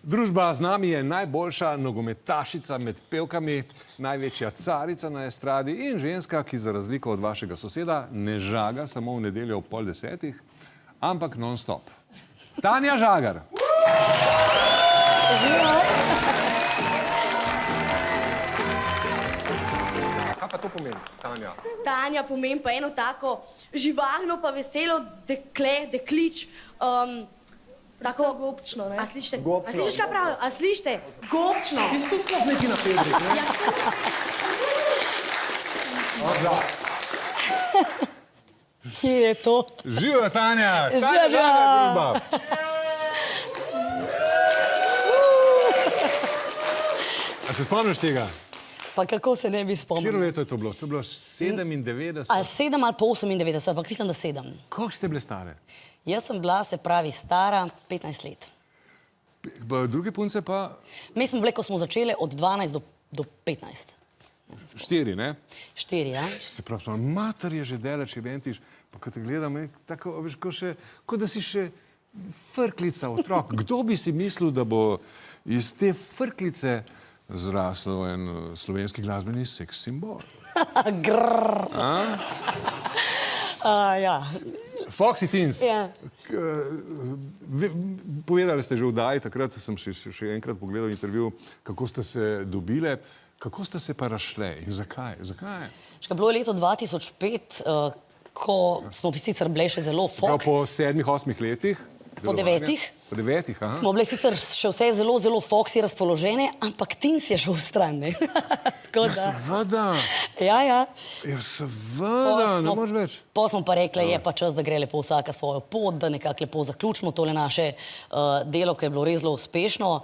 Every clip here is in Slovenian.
Družba z nami je najboljša nogometašica med pevkami, največja carica na estradi in ženska, ki za razliko od vašega soseda ne žaga samo v nedeljo ob 9:30, ampak non-stop. Tanja Žagar. Kaj pa to pomeni, Tanja? Tanja pomeni pa eno tako živahno pa veselo deklič. Tako gobčno, ne? A slišite? A slišiš, kaj pravim? A slišite? Gobčno. Ti si tudi neki na Pedri, ne? Kje je to? Živijo, Tanja! Živijo, družba! A se spomniš tega? Pa kako se ne bi spomnil? Katero leto je to bilo? To je bilo 97? A 7 ali pa 98, ampak mislim, da 7. Koliko ste bile stare? Jaz sem bila, se pravi, stara 15 let. Druge punce pa? Mi smo bile, ko smo začeli, od 12 do 15. 4, ne? 4, ja. Se pravi, mater je že deleč, je ventiš, pa ko te gledam, tako, veš, kot da si še frklica otrok. Kdo bi si mislil, da bo iz te frklice zraslo en slovenski glasbeni seks simbol? Grrrr. Ja. Foxy Teens. Ja. Povedali ste že v Daji, takrat sem še enkrat pogledal intervju, kako ste se dobile. Kako ste se pa razšle in zakaj? Zakaj? Bilo je leto 2005, ko smo sicer bile še zelo folk. Po 7-8 letih? Po 9. Po 9, aha. Smo bile sicer še vse zelo foksi razpoložene, ampak Teens je šel v stran, ne? Ja, seveda. Ja. Ja, seveda, ne moreš več. Pa smo pa rekli, je pa čas, da gre lepo vsaka svojo pot, da nekako lepo zaključimo tole naše delo, ki je bilo res zelo uspešno.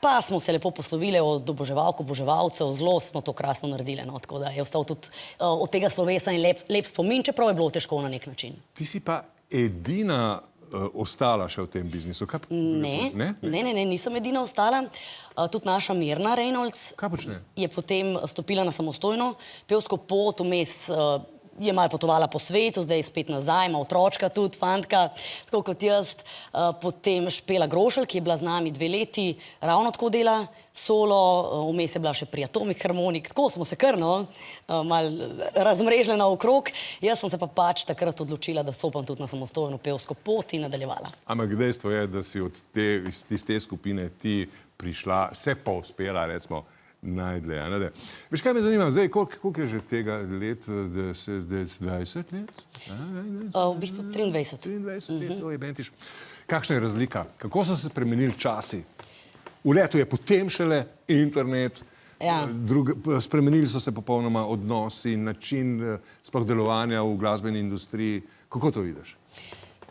Pa smo se lepo poslovili od oboževalk, oboževalcev, zelo smo to krasno naredili, no, tako da je ostal tudi od tega slovesa in lep spomin, čeprav je bilo težko na nek način. Ti si pa edina ostala še v tem biznisu? Ne, nisem edina ostala. Tudi naša Mirna Reynolds je potem stopila na samostojno pevsko pot, vmes je malo potovala po svetu, zdaj je spet nazaj, ima otročka tudi, fantka, tako kot jaz. Potem Špela Grošelj, ki je bila z nami 2 leti, ravno tako dela solo, vmes je bila še pri Atomic Harmonic, tako smo se kar, no, malo razmrežile naokrog. Jaz sem se pa pač takrat odločila, da stopam tudi na samostojno pevsko pot in nadaljevala. Ampak dejstvo je, da si iz te skupine ti prišla, se pa uspela, recimo, najdlje. Veš, kaj me zanima, zdaj, koliko je že tega let, 20 let? V bistvu 23. 23 let, to je bentiš. Kakšna je razlika? Kako so se spremenili časi? V letu je potem šele internet, spremenili so se popolnoma odnosi, način sploh delovanja v glasbeni industriji. Kako to vidiš?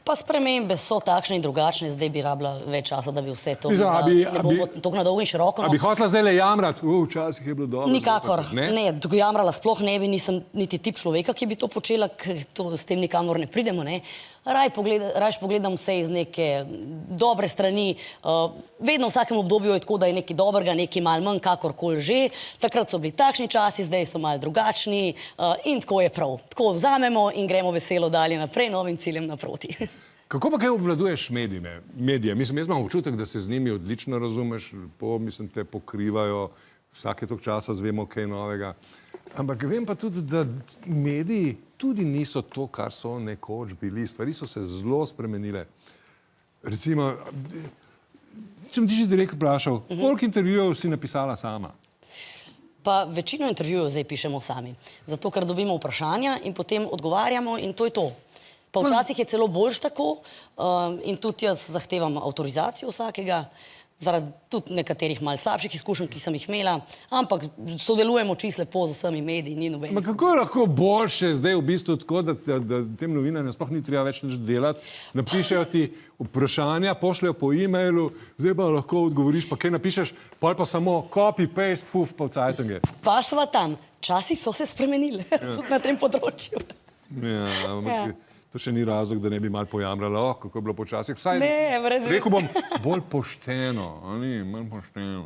Pa spremembe so takšne in drugačne, zdaj bi rabila več časa, da bi vse to ne bo tako na dolgo in široko. A bi hotela zdaj le jamrati? Včasih je bilo dobro. Nikakor, ne, jamrala sploh ne bi, nisem niti tip človeka, ki bi to počela, ker s tem nikamor ne pridemo, ne. Rajš pogledam vse iz neke dobre strani. Vedno v vsakem obdobju je tako, da je nekaj dobrega, nekaj malo manj, kakorkoli že. Takrat so bili takšni časi, zdaj so malo drugačni in tako je prav. Tako vzamemo in gremo veselo dalje naprej, novim ciljem naproti. Kako pa kaj obvladuješ medije? Mislim, jaz imam občutek, da se z njimi odlično razumeš, mislim, te pokrivajo, vsake toliko časa zvemo kaj novega. Ampak vem pa tudi, da mediji tudi niso to, kar so nekoč bili. Stvari so se zelo spremenile. Recimo, če bi ti že direkt vprašal, koliko intervjujev si napisala sama? Pa večino intervjujev zdaj pišemo sami. Zato, ker dobimo vprašanja in potem odgovarjamo in to je to. Pa včasih je celo boljš tako in tudi jaz zahtevam avtorizacijo vsakega, zaradi tudi nekaterih malo slabših izkušenj, ki sem jih imela, ampak sodelujemo čisto lepo z vsemi mediji, ni nobenih. Kako je lahko boljše zdaj v bistvu tako, da tem novinarjem sploh ni treba več nič delati, napišejo ti vprašanja, pošljajo po e-mailu, zdaj pa lahko odgovoriš, pa kaj napišeš, pol pa samo copy, paste, puf, pa v cajtange. Pa sva tam. Časi so se spremenili, tudi na tem področju. Ja, to še ni razlog, da ne bi malo pojamrala, kako je bilo počasih. Ne, brez veze. Rekel bom, bolj pošteno, ali manj pošteno.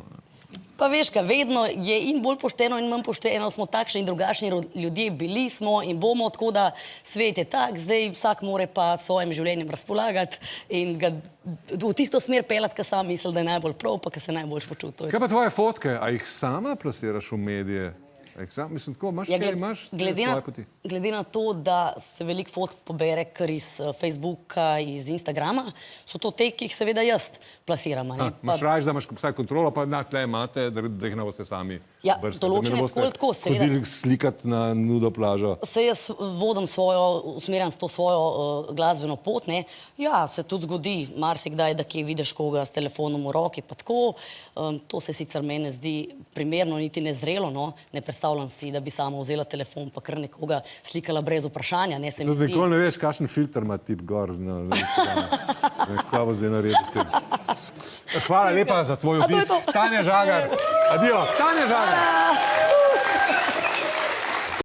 Pa veš kaj, vedno je in bolj pošteno in manj pošteno, smo takšni in drugačni ljudje, bili smo in bomo, tako da svet je tak, zdaj vsak more pa s svojim življenjem razpolagati in ga v tisto smer peljati, ki sam misli, da je najbolj prav, pa ki se najbolj počuti. Kaj pa tvoje fotke, a jih sama plasiraš v medije? Mislim, tako, imaš svoje poti? Glede na to, da se veliko fotk pobere kar iz Facebooka, iz Instagrama, so to te, ki jih seveda jaz plasiram. Imaš raje, da imaš vsaj kontrolo, pa tle imate, da jih ne boste sami brstali. Določene tako, seveda. Hodili slikati na nudo plažo. Se jaz vodim usmerjam s to svojo glasbeno pot, ne. Ja, se tudi zgodi marsikdaj, da kje vidiš koga s telefonom v roki, pa tako. To se sicer meni zdi primerno, niti nezrelo, no. Ne predstavljam si, da bi sama vzela telefon pa kar nekoga slikala brez vprašanja, ne, se mi zdi. Nikoli ne veš, kakšen filter ima tip gor na Instagramu. Kaj bo zdaj naredil s tem. Hvala lepa za tvoj obisk. Tanja Žagar. Adijo. Tanja Žagar.